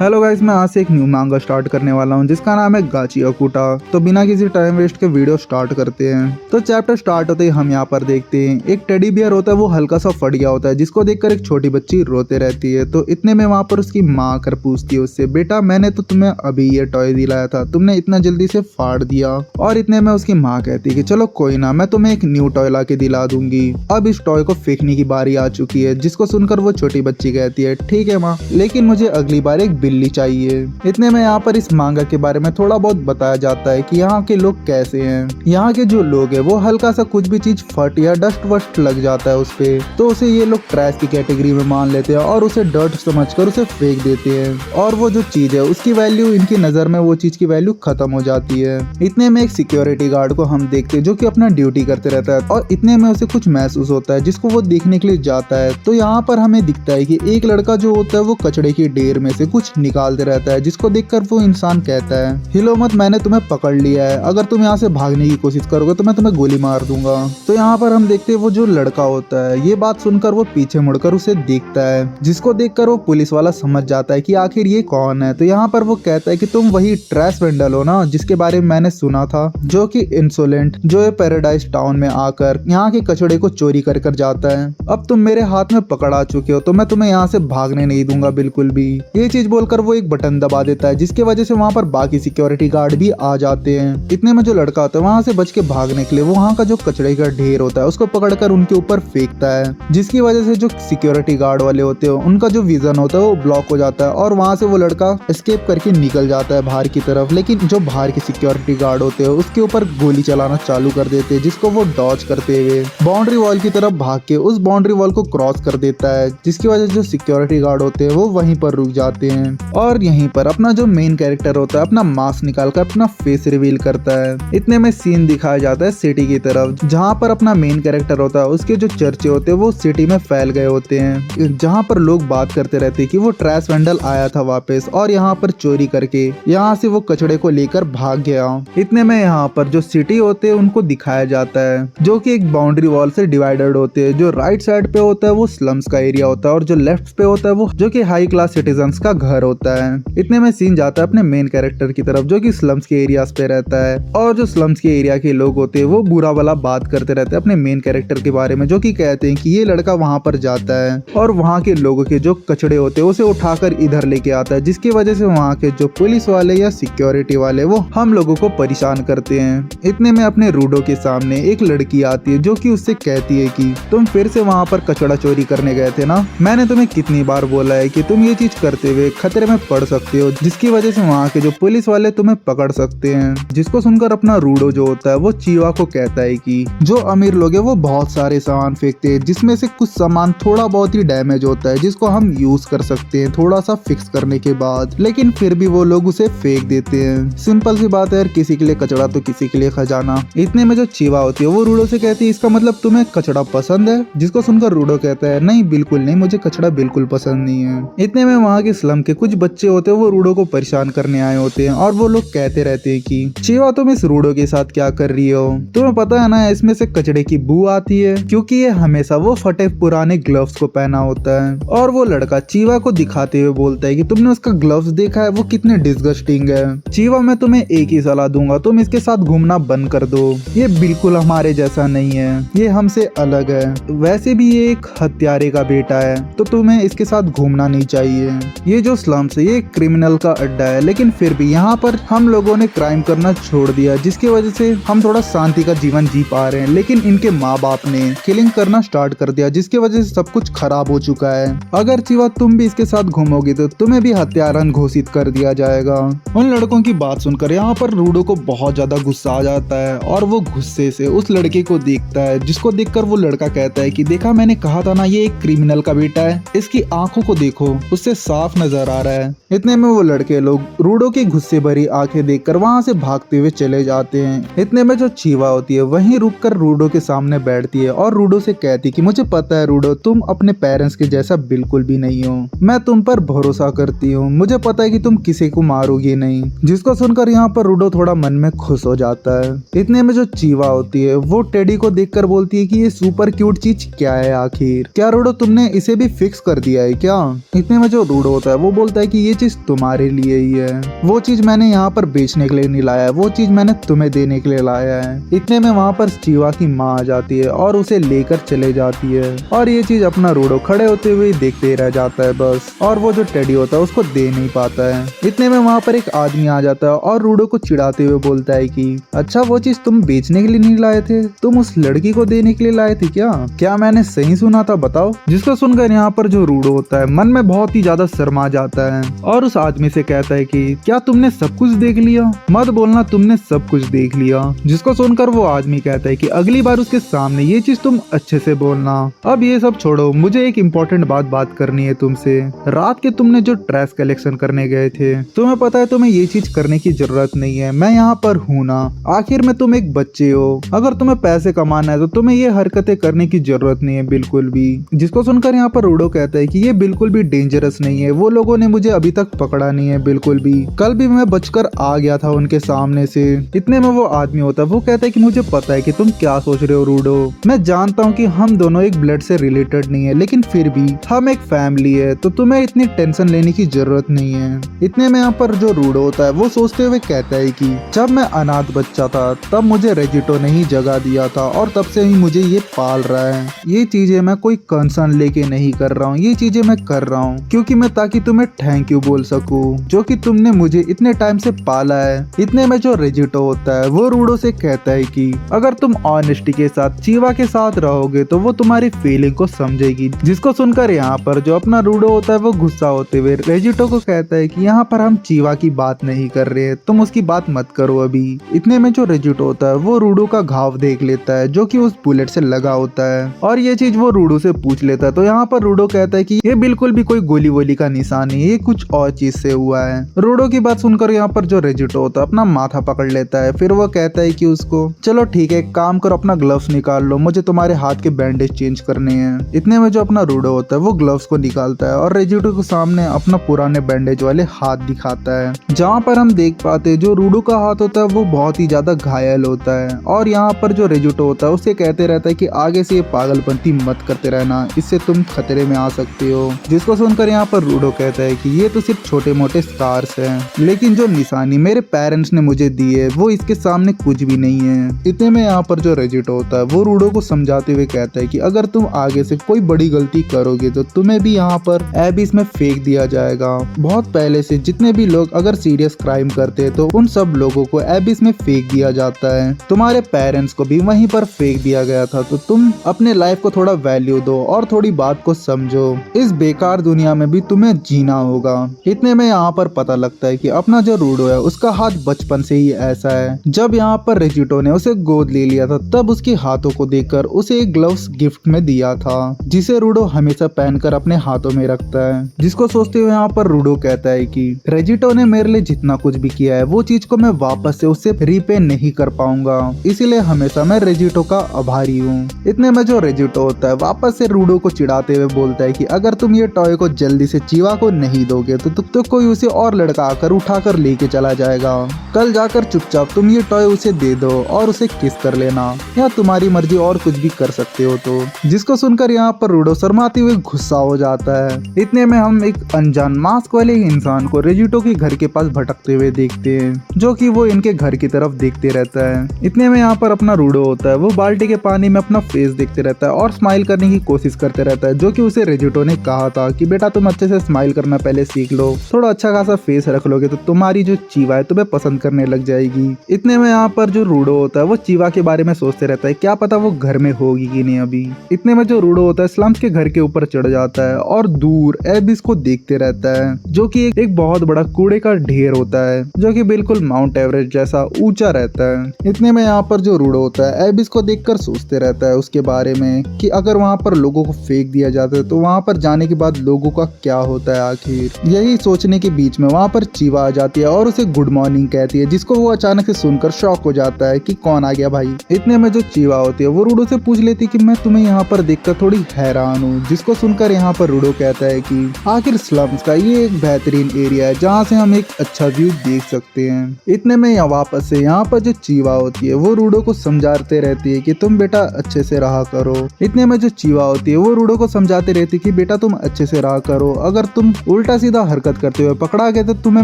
Hello guys, मैं आज से एक न्यू मांगा स्टार्ट करने वाला हूं जिसका नाम है गाची अकुटा। तो बिना किसी टाइम वेस्ट के वीडियो स्टार्ट करते हैं। तो चैप्टर स्टार्ट होते ही हम यहाँ पर देखते हैं एक टेडी बियर होता है, वो हल्का सा फट गया होता है जिसको देखकर एक छोटी बच्ची रोते रहती है। तो इतने में वहाँ पर उसकी माँ आकर पूछती है उससे, बेटा मैंने तो तुम्हें अभी ये टॉय दिलाया था, तुमने इतना जल्दी से फाड़ दिया। और इतने में उसकी माँ कहती है कि चलो कोई ना, मैं तुम्हें एक न्यू टॉय ला के दिला दूंगी। अब इस टॉय को फेंकने की बारी आ चुकी है, जिसको सुनकर वो छोटी बच्ची कहती है ठीक है माँ, लेकिन मुझे अगली बार एक बिल्ली चाहिए। इतने में यहाँ पर इस मांगा के बारे में थोड़ा बहुत बताया जाता है कि यहाँ के लोग कैसे हैं। यहाँ के जो लोग हैं वो हल्का सा कुछ भी चीज फट या डस्ट वस्ट लग जाता है उस पे, तो उसे ये लोग ट्रैश की कैटेगरी में मान लेते हैं और उसे डर्ट समझकर उसे फेंक देते हैं। और वो जो चीज है उसकी वैल्यू, इनकी नजर में वो चीज की वैल्यू खत्म हो जाती है। इतने में एक सिक्योरिटी गार्ड को हम देखते हैं जो कि अपना ड्यूटी करते रहता है, और इतने में उसे कुछ महसूस होता है जिसको वो देखने के लिए जाता है। तो यहाँ पर हमें दिखता है कि एक लड़का जो होता है वो कचड़े की ढेर में से कुछ निकालते रहता है, जिसको देखकर वो इंसान कहता है हिलो मत, मैंने तुम्हें पकड़ लिया है, अगर तुम यहाँ से भागने की कोशिश करोगे तो मैं तुम्हें गोली मार दूंगा। तो यहाँ पर हम देखते हैं वो जो लड़का होता है, ये बात सुनकर वो पीछे मुड़कर उसे देखता है, जिसको देखकर वो पुलिस वाला समझ जाता है कि आखिर ये कौन है। तो यहाँ पर वो कहता है कि तुम वही ट्रैश वेंडल हो ना जिसके बारे में मैंने सुना था, जो कि इंसोलेंट, जो ये पैराडाइज टाउन में आकर यहाँ के कचड़े को चोरी कर कर जाता है। अब तुम मेरे हाथ में पकड़ा चुके हो, तो मैं तुम्हें यहाँ से भागने नहीं दूंगा बिल्कुल भी। ये चीज बोलकर वो एक बटन दबा देता है, जिसकी वजह से वहाँ पर बाकी सिक्योरिटी गार्ड भी आ जाते हैं। इतने में जो लड़का होता है वहाँ से बच के भागने के लिए वो वहाँ का जो कचड़े का ढेर होता है उसको पकड़कर उनके ऊपर फेंकता है, जिसकी वजह से जो सिक्योरिटी गार्ड वाले होते हैं उनका जो विजन होता है वो ब्लॉक हो जाता है, और वहाँ से वो लड़का एस्केप करके निकल जाता है बाहर की तरफ। लेकिन जो बाहर के सिक्योरिटी गार्ड होते हैं उसके ऊपर गोली चलाना चालू कर देते हैं, जिसको वो डॉज करते हुए बाउंड्री वॉल की तरफ भाग के उस बाउंड्री वॉल को क्रॉस कर देता है, जिसकी वजह से जो सिक्योरिटी गार्ड होते हैं वो वहीं पर रुक जाते हैं। और यहीं पर अपना जो मेन कैरेक्टर होता है अपना मास्क निकालकर अपना फेस रिवील करता है। इतने में सीन दिखाया जाता है सिटी की तरफ, जहाँ पर अपना मेन कैरेक्टर होता है उसके जो चर्चे होते हैं वो सिटी में फैल गए होते हैं, जहाँ पर लोग बात करते रहते हैं कि वो ट्रैश वेंडल आया था वापस और यहाँ पर चोरी करके यहाँ से वो कचड़े को लेकर भाग गया। इतने में यहाँ पर जो सिटी होते हैं उनको दिखाया जाता है, जो कि एक बाउंड्री वॉल से डिवाइडेड होते हैं। जो राइट साइड पे होता है वो स्लम्स का एरिया होता है, और जो लेफ्ट पे होता है वो जो कि हाई क्लास सिटीजन्स का घर होता है। इतने में सीन जाता है अपने मेन कैरेक्टर की तरफ, जो कि स्लम्स के एरियाज पे रहता है, और जो स्लम्स के एरिया के लोग होते हैं वो बुरा वाला बात करते रहते हैं अपने मेन कैरेक्टर के बारे में, जो कि कहते हैं कि ये लड़का वहां पर जाता है और वहां के लोगों के जो कचड़े होते हैं उसे उठाकर इधर लेके आता है, जिसकी वजह से वहां के जो पुलिस वाले या सिक्योरिटी वाले वो हम लोगों को परेशान करते हैं। इतने में अपने रूडो के सामने एक लड़की आती है जो कि उससे कहती है कि तुम फिर से वहां पर कचड़ा चोरी करने गए थे ना, मैंने तुम्हें कितनी बार बोला है कि तुम ये चीज करते हुए खतरे में पड़ सकते हो, जिसकी वजह से वहाँ के जो पुलिस वाले तुम्हें पकड़ सकते हैं। जिसको सुनकर अपना रूडो जो होता है वो चीवा को कहता है कि जो अमीर लोग हैं वो बहुत सारे सामान फेंकते हैं, जिसमें से कुछ सामान थोड़ा बहुत ही डैमेज होता है जिसको हम यूज कर सकते हैं थोड़ा सा फिक्स करने के बाद, लेकिन फिर भी वो लोग उसे फेंक देते हैं। सिंपल सी बात है यार, किसी के लिए कचड़ा तो किसी के लिए खजाना। इतने में जो चीवा होती है वो रूडो से कहती है इसका मतलब तुम्हें कचड़ा पसंद है, जिसको सुनकर रूडो कहता है नहीं बिल्कुल नहीं, मुझे कचड़ा बिल्कुल पसंद नहीं है। इतने में वहाँ के स्लम के कुछ बच्चे होते हैं वो रूडो को परेशान करने आए होते हैं, और वो लोग कहते रहते हैं कि चीवा तुम इस रूडो के साथ क्या कर रही हो, तुम्हें पता है ना इसमें से कचड़े की बू आती है, क्योंकि ये हमेशा वो फटे पुराने ग्लव्स को पहना होता है। और वो लड़का चीवा को दिखाते हुए बोलता है कि तुमने उसका ग्लव्स देखा है, वो कितने डिस्गस्टिंग है। चीवा मैं तुम्हें एक ही सलाह दूंगा, तुम इसके साथ घूमना बंद कर दो, ये बिल्कुल हमारे जैसा नहीं है, ये हमसे अलग है, वैसे भी ये एक हत्यारे का बेटा है, तो तुम्हें इसके साथ घूमना नहीं चाहिए। ये जो स्लम्स है ये क्रिमिनल का अड्डा है, लेकिन फिर भी यहाँ पर हम लोगों ने क्राइम करना छोड़ दिया, जिसकी वजह से हम थोड़ा शांति का जीवन जी पा रहे हैं, लेकिन इनके माँ बाप ने किलिंग करना स्टार्ट कर दिया, जिसकी वजह से सब कुछ खराब हो चुका है। अगर चीवा तुम भी इसके साथ घूमोगी तो तुम्हें भी हत्यारन घोषित कर दिया जाएगा। उन लड़कों की बात सुनकर यहाँ पर रूडो को बहुत ज्यादा गुस्सा आ जाता है, और वो गुस्से से उस लड़के को देखता है, जिसको देखकर वो लड़का कहता है कि देखा मैंने कहा था ना ये एक क्रिमिनल का बेटा है, इसकी आंखों को देखो, उससे साफ नजर आ रहा है। इतने में वो लड़के लोग रूडो की गुस्से भरी आंखें देखकर वहां से भागते हुए चले जाते हैं। इतने में जो चीवा होती है वहीं रुककर रूडो के सामने बैठती है, और रूडो से कहती कि मुझे पता है रूडो, तुम अपने पेरेंट्स के जैसा बिल्कुल भी नहीं हो, मैं तुम पर भरोसा करती हूँ, मुझे पता है कि तुम किसी को मारोगी नहीं। जिसको सुनकर यहाँ पर रूडो थोड़ा मन में खुश हो जाता है। इतने में जो चीवा होती है वो टेडी को देखकर बोलती है कि ये सुपर क्यूट चीज क्या है आखिर, क्या रूडो तुमने इसे भी फिक्स कर दिया है क्या। इतने में जो रूडो होता है वो बोलता बोलता है कि ये चीज तुम्हारे लिए ही है, वो चीज मैंने यहाँ पर बेचने के लिए नहीं लाया है, वो चीज मैंने तुम्हें देने के लिए लाया है। इतने में वहाँ पर चीवा की माँ आ जाती है और उसे लेकर चले जाती है और ये चीज अपना रूडो खड़े होते हुए देखते ही रह जाता है बस, और वो जो टेडी होता है उसको दे नहीं पाता है। इतने में वहाँ पर एक आदमी आ जाता है और रूडो को चिढ़ाते हुए बोलता है कि अच्छा वो चीज तुम बेचने के लिए नहीं लाए थे, तुम उस लड़की को देने के लिए लाए थे क्या मैंने सही सुना था बताओ। जिसको सुनकर यहाँ पर जो रूडो होता है मन में बहुत ही ज्यादा शर्मा जाता है और उस आदमी से कहता है कि क्या तुमने सब कुछ देख लिया, मत बोलना तुमने सब कुछ देख लिया। जिसको सुनकर वो आदमी कहता है कि अगली बार उसके सामने ये चीज तुम अच्छे से बोलना। अब ये सब छोड़ो, मुझे एक इम्पोर्टेंट बात करनी है तुमसे। रात के तुमने जो ट्रैश कलेक्शन करने गए थे, तुम्हें पता है तुम्हें ये चीज करने की जरूरत नहीं है, मैं यहाँ पर हूँ ना, आखिर में तुम एक बच्चे हो, अगर तुम्हें पैसे कमाना है तो तुम्हें ये हरकतें करने की जरूरत नहीं है बिल्कुल भी। जिसको सुनकर यहाँ पर रूडो कहता है कि ये बिल्कुल भी डेंजरस नहीं है, वो लोगों ने मुझे अभी तक पकड़ा नहीं है बिल्कुल भी, कल भी मैं बचकर आ गया था उनके सामने से। इतने में वो आदमी होता है, वो कहता है कि मुझे पता है कि तुम क्या सोच रहे हो रूडो, मैं जानता हूँ कि हम दोनों एक ब्लड से रिलेटेड नहीं है, लेकिन फिर भी हम एक फैमिली है, तो तुम्हें इतनी टेंशन लेने की जरूरत नहीं है। इतने में यहाँ पर जो रूडो होता है वो सोचते हुए कहता है कि जब मैं अनाथ बच्चा था तब मुझे रेजिटो ने ही जगह दिया था और तब से ही मुझे ये पाल रहा है। ये चीजें मैं कोई कंसर्न लेके नहीं कर रहा हूँ, ये चीजें मैं कर रहा हूँ क्योंकि मैं ताकि तुम्हें थैंक यू बोल सकूँ जो कि तुमने मुझे इतने टाइम से पाला है। इतने में जो रेजिटो होता है वो रूडो से कहता है कि अगर तुम ऑनेस्टी के साथ चीवा के साथ रहोगे तो वो तुम्हारी फीलिंग को समझेगी। जिसको सुनकर यहाँ पर जो अपना रूडो होता है वो गुस्सा होते हुए रेजिटो को कहता है कि यहाँ पर हम चीवा की बात नहीं कर रहे हैं, तुम उसकी बात मत करो अभी। इतने में जो रेजिटो होता है वो रूडो का घाव देख लेता है जो कि उस बुलेट से लगा होता है और ये चीज वो रूडो से पूछ लेता है। तो यहाँ पर रूडो कहता है कि ये बिल्कुल भी कोई गोली वोली का निशान नहीं, ये कुछ और चीज से हुआ है। रूडो की बात सुनकर यहाँ पर जो रेजिटो होता है अपना माथा पकड़ लेता है, फिर वो कहता है कि उसको चलो ठीक है, काम करो, अपना ग्लव्स निकाल लो, मुझे तुम्हारे हाथ के बैंडेज चेंज करने हैं। इतने में जो अपना रूडो होता है वो ग्लव्स को निकालता है और रेजिटो के सामने अपना पुराने बैंडेज वाले हाथ दिखाता है, जहाँ पर हम देख पाते हैं जो रूडो का हाथ होता है वो बहुत ही ज्यादा घायल होता है। और यहाँ पर जो रेजिटो होता है उसे कहते रहता है कि आगे से ये पागलपंती मत करते रहना, इससे तुम खतरे में आ सकते हो। जिसको सुनकर यहाँ पर रूडो कहता है कि ये तो सिर्फ छोटे मोटे स्टार्स हैं, लेकिन जो निशानी मेरे पेरेंट्स ने मुझे दी है वो इसके सामने कुछ भी नहीं है। इतने में यहाँ पर जो रेजिटो होता है वो रूडो को समझाते हुए कहता है कि अगर तुम आगे से कोई बड़ी गलती करोगे तो तुम्हें भी यहाँ पर एबिस में फेंक दिया जाएगा। बहुत पहले से जितने भी लोग अगर सीरियस क्राइम करते हैं तो उन सब लोगों को एबिस में फेंक दिया जाता है, तुम्हारे पेरेंट्स को भी वहीं पर फेंक दिया गया था, तो तुम अपने लाइफ को थोड़ा वैल्यू दो और थोड़ी बात को समझो, इस बेकार दुनिया में भी तुम्हें जीना होगा। इतने में यहाँ पर पता लगता है कि अपना जो रूडो है उसका हाथ बचपन से ही ऐसा है। जब यहाँ पर रेजिटो ने उसे गोद ले लिया था तब उसके हाथों को देखकर उसे एक ग्लव्स गिफ्ट में दिया था, जिसे रूडो हमेशा पहनकर अपने हाथों में रखता है। जिसको सोचते हुए यहाँ पर रूडो कहता है कि रेजिटो ने मेरे लिए जितना कुछ भी किया है वो चीज को मैं वापस से उससे रीपे नहीं कर पाऊंगा, इसीलिए हमेशा मैं रेजिटो का आभारी हूँ। इतने में जो रेजिटो होता है वापस से रूडो को चिढ़ाते हुए बोलता है कि अगर तुम ये टॉय को जल्दी से चीवा को नहीं दोगे तो कोई उसे और लड़का आकर उठाकर लेके चला जाएगा। कल जाकर चुपचाप तुम ये टॉय उसे दे दो और उसे किस कर लेना, या तुम्हारी मर्जी और कुछ भी कर सकते हो। तो जिसको सुनकर यहाँ पर रूडो शर्माते हुए गुस्सा हो जाता है। इतने में हम एक अनजान मास्क वाले इंसान को रेजिटो के घर के पास भटकते हुए देखते हैं, जो कि वो इनके घर की तरफ देखते रहता है। इतने में यहाँ पर अपना रूडो होता है वो बाल्टी के पानी में अपना फेस देखते रहता है और स्माइल करने की कोशिश करते रहता है, जो कि उसे रेजिटो ने कहा था कि बेटा तुम अच्छे से स्माइल करना पहले सीख लो, थोड़ा अच्छा खासा फेस रख लोगे तो तुम्हारी जो चीवा है तुम्हें पसंद करने लग जाएगी। इतने में यहाँ पर जो रूडो होता है वो चीवा के बारे में सोचते रहता है, क्या पता वो घर में होगी कि नहीं अभी। इतने में जो रूडो होता है स्लम्स के घर के ऊपर चढ़ जाता है और दूर एबिस को देखते रहता है, जो कि एक बहुत बड़ा कूड़े का ढेर होता है, जो कि बिल्कुल माउंट एवरेस्ट जैसा ऊंचा रहता है। इतने में यहाँ पर जो रूडो होता है एबिस को देखकर सोचते रहता है उसके बारे में कि अगर वहाँ पर लोगों को फेंक दिया जाता है तो वहाँ पर जाने के बाद लोगों का क्या होता है आखिर। यही सोचने के बीच में वहाँ पर चीवा आ जाती है और उसे गुड मॉर्निंग कहती है, जिसको वो अचानक से सुनकर शॉक हो जाता है कि कौन आ गया भाई। इतने में जो चीवा होती है वो रूडो से पूछ लेती है कि मैं तुम्हें यहाँ पर देखकर थोड़ी हैरान हूँ। जिसको सुनकर यहाँ पर रूडो कहता है कि आखिर स्लम्स का ये एक बेहतरीन एरिया है जहाँ से हम एक अच्छा व्यू देख सकते हैं। इतने में वापस से यहाँ पर जो चीवा होती है वो रूडो को समझाते रहती है कि तुम बेटा अच्छे से रहा करो। इतने में जो चीवा होती है वो रूडो को समझाते रहती है कि बेटा तुम अच्छे से रहा करो, अगर तुम उल्टा सीधा हरकत करते हुए पकड़ा गया तो तुम्हें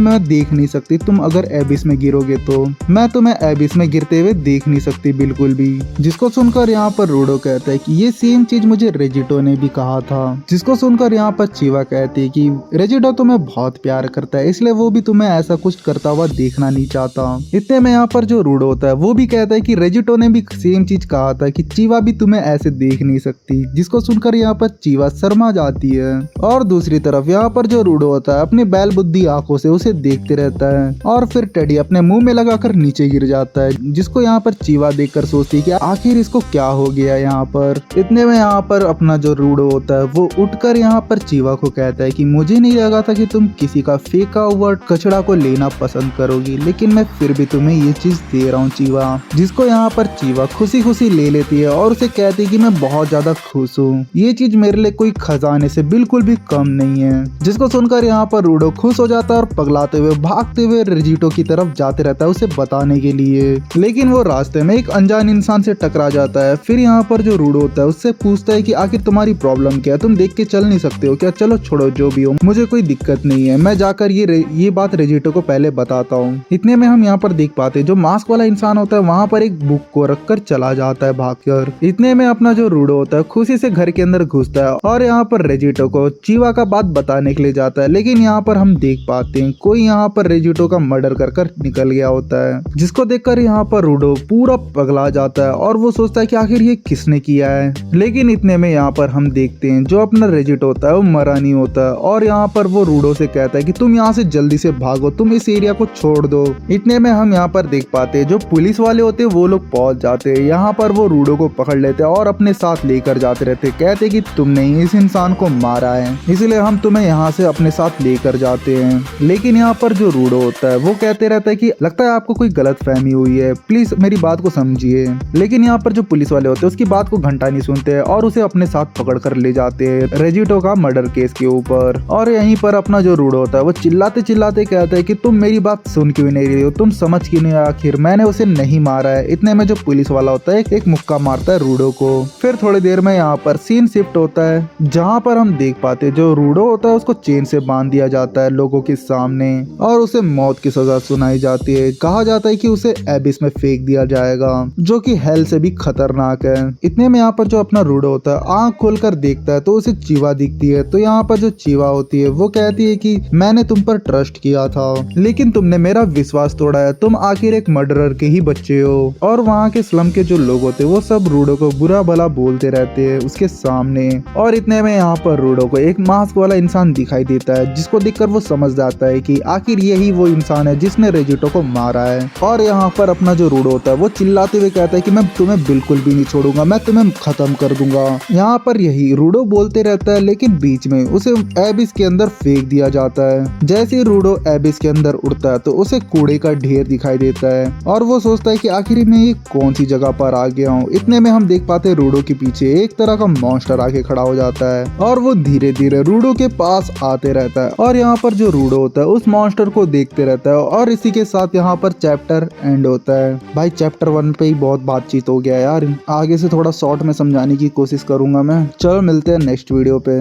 मैं देख नहीं सकती, तुम अगर एबिस में गिरोगे तो मैं तुम्हें एबिस में गिरते हुए देख नहीं सकती बिल्कुल भी। जिसको सुनकर यहाँ पर रूडो कहता है कि ये सेम चीज मुझे रेजिटो ने भी कहा था। जिसको सुनकर यहाँ पर चीवा कहती है कि रेजिटो तुम्हें बहुत प्यार करता है, इसलिए वो भी तुम्हें ऐसा कुछ करता हुआ देखना नहीं चाहता। इतने में यहाँ पर जो रूडो होता है वो भी कहता है कि रेजिटो ने भी सेम चीज कहा था कि चीवा भी तुम्हें ऐसे देख नहीं सकती। जिसको सुनकर यहाँ पर चीवा शर्मा जाती है। और दूसरी तरफ यहाँ पर जो रूडो होता है अपनी बैल बुद्धि आंखों से उसे देखते रहता है और फिर टेडी अपने मुंह में लगाकर नीचे गिर जाता है। जिसको यहाँ पर चीवा देखकर सोचती है कि आखिर इसको क्या हो गया यहाँ पर। इतने में यहाँ पर अपना जो रूडो होता है वो उठकर यहाँ पर चीवा को कहता है कि मुझे नहीं लगा था कि तुम किसी का फेंका हुआ कचड़ा को लेना पसंद करोगी, लेकिन मैं फिर भी तुम्हें ये चीज दे रहा हूँ चीवा। जिसको यहाँ पर चीवा खुशी खुशी ले लेती है और उसे कहती है कि मैं बहुत ज्यादा खुश हूँ, ये चीज मेरे लिए कोई खजाने से बिल्कुल भी कम नहीं है। जिसको सुनकर यहाँ पर रूडो खुश हो जाता है और पगलाते हुए भागते हुए रेजिटो की तरफ जाते रहता है उसे बताने के लिए। लेकिन वो रास्ते में एक अनजान इंसान से टकरा जाता है। फिर यहाँ पर जो रूडो होता है उससे पूछता है कि आखिर तुम्हारी प्रॉब्लम क्या है, तुम देख के चल नहीं सकते हो क्या? चलो छोड़ो, जो भी हो मुझे कोई दिक्कत नहीं है, मैं जाकर ये बात रेजिटो को पहले बताता हूँ। इतने में हम यहाँ पर देख पाते हैं जो मास्क वाला इंसान होता है वहाँ पर एक बुक को रखकर चला जाता है भागकर। इतने में अपना जो रूडो होता है खुशी से घर के अंदर घुसता है और यहाँ पर रेजिटो को चीवा का बात बताने के लिए जाता है। लेकिन यहाँ पर हम देख पाते हैं कोई यहाँ पर रेजिटो का मर्डर कर निकल गया होता है। जिसको देखकर यहाँ पर रूडो पूरा पगला जाता है और वो सोचता है कि आखिर ये किसने किया है। लेकिन इतने में यहाँ पर हम देखते हैं जो अपना रेजिटो होता है वो मरा नहीं होता है और यहाँ पर वो रूडो से कहता है कि तुम यहाँ से जल्दी से भागो, तुम इस एरिया को छोड़ दो। इतने में हम यहाँ पर देख पाते हैं जो पुलिस वाले होते हैं वो लोग पहुंच जाते हैं। यहाँ पर वो रूडो को पकड़ लेते हैं और अपने साथ लेकर जाते रहते, कहते कि तुमने इस इंसान को मारा है इसलिए हम तुम्हें यहाँ से अपने साथ लेकर जाते हैं। लेकिन यहाँ पर जो रूडो होता है वो कहते रहता है कि लगता है आपको कोई गलत फहमी हुई है, प्लीज मेरी बात को समझिए। लेकिन यहाँ पर जो पुलिस वाले होते हैं उसकी बात को घंटा नहीं सुनते हैं और उसे अपने साथ पकड़ कर ले जाते हैं रेजिटो का मर्डर केस के ऊपर। और यहीं पर अपना जो रूडो होता है वो चिल्लाते चिल्लाते कहता है कि तुम मेरी बात सुन क्यों नहीं रही हो, तुम समझ क्यों नहीं, आखिर मैंने उसे नहीं मारा है। इतने में जो पुलिस वाला होता है एक मुक्का मारता है रूडो को। फिर थोड़ी देर में यहाँ पर सीन शिफ्ट होता है जहाँ पर हम देख पाते हैं जो रूडो होता है उसको चेन से बांध दिया जाता है लोगों के सामने और उसे मौत की सजा सुनाई जाती है। कहा जाता है कि उसे एबिस में फेंक दिया जाएगा जो कि हेल से भी खतरनाक है। इतने में यहाँ पर जो अपना रूडो होता है आंख खोलकर देखता है तो उसे चीवा दिखती है। तो यहाँ पर जो चीवा होती है वो कहती है कि मैंने तुम पर ट्रस्ट किया था लेकिन तुमने मेरा विश्वास तोड़ा है, तुम आखिर एक मर्डरर के ही बच्चे हो। और वहाँ के स्लम के जो लोग होते हैं वो सब रूडो को बुरा भला बोलते रहते हैं उसके सामने। और इतने में यहाँ पर रूडो को एक मास्क वाला इंसान दिखाई देता है जिसको देखकर वो समझ जाता है कि आखिर यही वो इंसान है जिसने रेजिटो को मारा है। और यहाँ पर अपना जो रूडो होता है वो चिल्लाते हुए कहता है कि मैं तुम्हें बिल्कुल भी नहीं छोड़ूंगा, मैं तुम्हें खत्म कर दूंगा। यहाँ पर यही रूडो बोलते रहता है लेकिन बीच में उसे एबिस के अंदर फेंक दिया जाता है। जैसे ही रूडो एबिस के अंदर उड़ता है तो उसे कूड़े का ढेर दिखाई देता है और वो सोचता है कि आखिर मैं ये कौन सी जगह पर आ गया हूँ। इतने में हम देख पाते हैं रूडो के पीछे एक तरह का मॉन्स्टर आके खड़ा हो जाता है और वो धीरे धीरे रूडो के पास आते रहता है और यहाँ पर जो रूडो होता है उस मॉन्स्टर को देखते रहता है। और इसी के साथ यहाँ पर चैप्टर एंड होता है। भाई चैप्टर 1 पे ही बहुत बातचीत हो गया यार, आगे से थोड़ा शॉर्ट में समझाने की कोशिश करूंगा मैं। चलो मिलते हैं नेक्स्ट वीडियो पे।